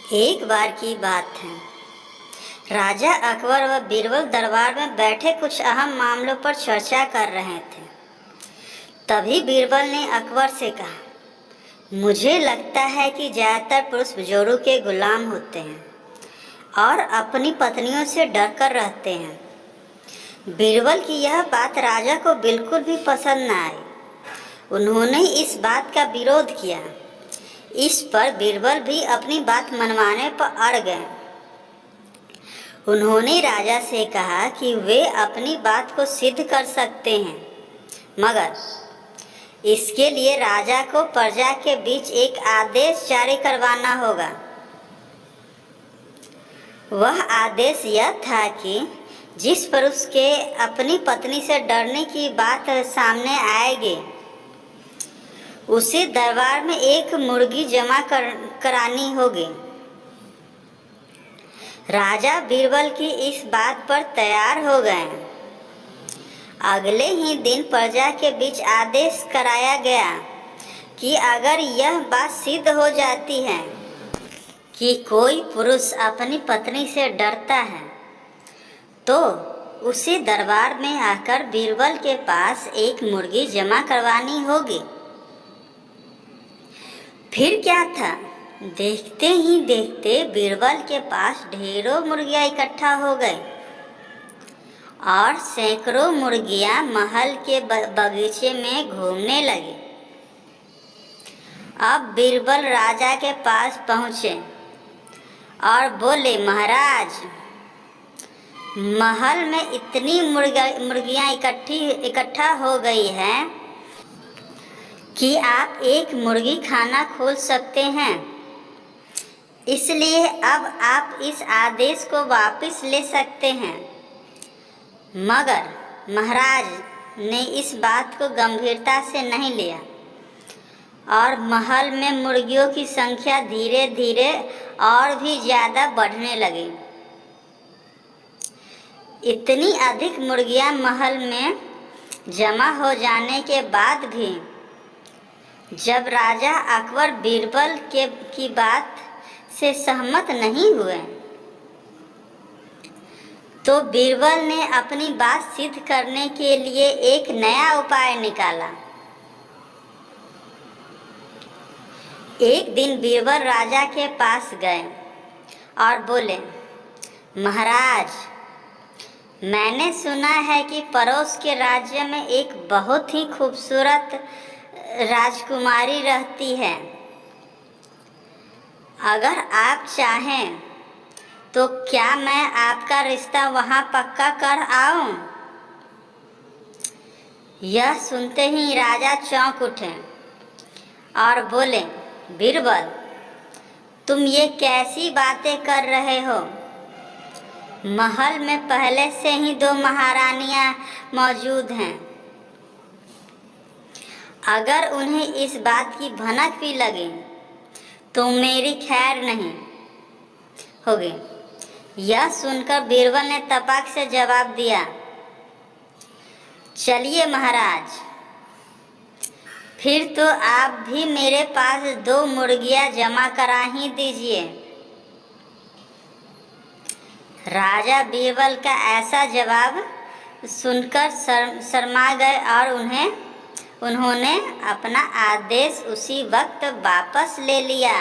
एक बार की बात है। राजा अकबर व बीरबल दरबार में बैठे कुछ अहम मामलों पर चर्चा कर रहे थे। तभी बीरबल ने अकबर से कहा, मुझे लगता है कि ज़्यादातर पुरुष जोरू के गुलाम होते हैं और अपनी पत्नियों से डर कर रहते हैं। बीरबल की यह बात राजा को बिल्कुल भी पसंद न आई। उन्होंने इस बात का विरोध किया। इस पर बीरबल भी अपनी बात मनवाने पर अड़ गए। उन्होंने राजा से कहा कि वे अपनी बात को सिद्ध कर सकते हैं, मगर इसके लिए राजा को प्रजा के बीच एक आदेश जारी करवाना होगा। वह आदेश यह था कि जिस पुरुष के अपनी पत्नी से डरने की बात सामने आएगी, उसे दरबार में एक मुर्गी जमा करानी होगी। राजा बीरबल की इस बात पर तैयार हो गए। अगले ही दिन प्रजा के बीच आदेश कराया गया कि अगर यह बात सिद्ध हो जाती है कि कोई पुरुष अपनी पत्नी से डरता है, तो उसे दरबार में आकर बीरबल के पास एक मुर्गी जमा करवानी होगी। फिर क्या था, देखते ही देखते बीरबल के पास ढेरों मुर्गियां इकट्ठा हो गई और सैकड़ों मुर्गियां महल के बगीचे में घूमने लगी। अब बीरबल राजा के पास पहुँचे और बोले, महाराज, महल में इतनी मुर्गियां इकट्ठा हो गई हैं कि आप एक मुर्गी खाना खोल सकते हैं। इसलिए अब आप इस आदेश को वापस ले सकते हैं। मगर महाराज ने इस बात को गंभीरता से नहीं लिया और महल में मुर्गियों की संख्या धीरे धीरे और भी ज़्यादा बढ़ने लगी। इतनी अधिक मुर्गियां महल में जमा हो जाने के बाद भी जब राजा अकबर बीरबल की बात से सहमत नहीं हुए, तो बीरबल ने अपनी बात सिद्ध करने के लिए एक नया उपाय निकाला। एक दिन बीरबल राजा के पास गए और बोले, महाराज, मैंने सुना है कि पड़ोस के राज्य में एक बहुत ही खूबसूरत राजकुमारी रहती है। अगर आप चाहें तो क्या मैं आपका रिश्ता वहां पक्का कर आऊं? यह सुनते ही राजा चौंक उठे और बोले, बीरबल, तुम ये कैसी बातें कर रहे हो? महल में पहले से ही 2 महारानियां मौजूद हैं। अगर उन्हें इस बात की भनक भी लगे तो मेरी खैर नहीं होगी। यह सुनकर बीरबल ने तपाक से जवाब दिया, चलिए महाराज, फिर तो आप भी मेरे पास 2 मुर्गियां जमा करा ही दीजिए। राजा बीरबल का ऐसा जवाब सुनकर शर्मा गए और उन्होंने अपना आदेश उसी वक्त वापस ले लिया।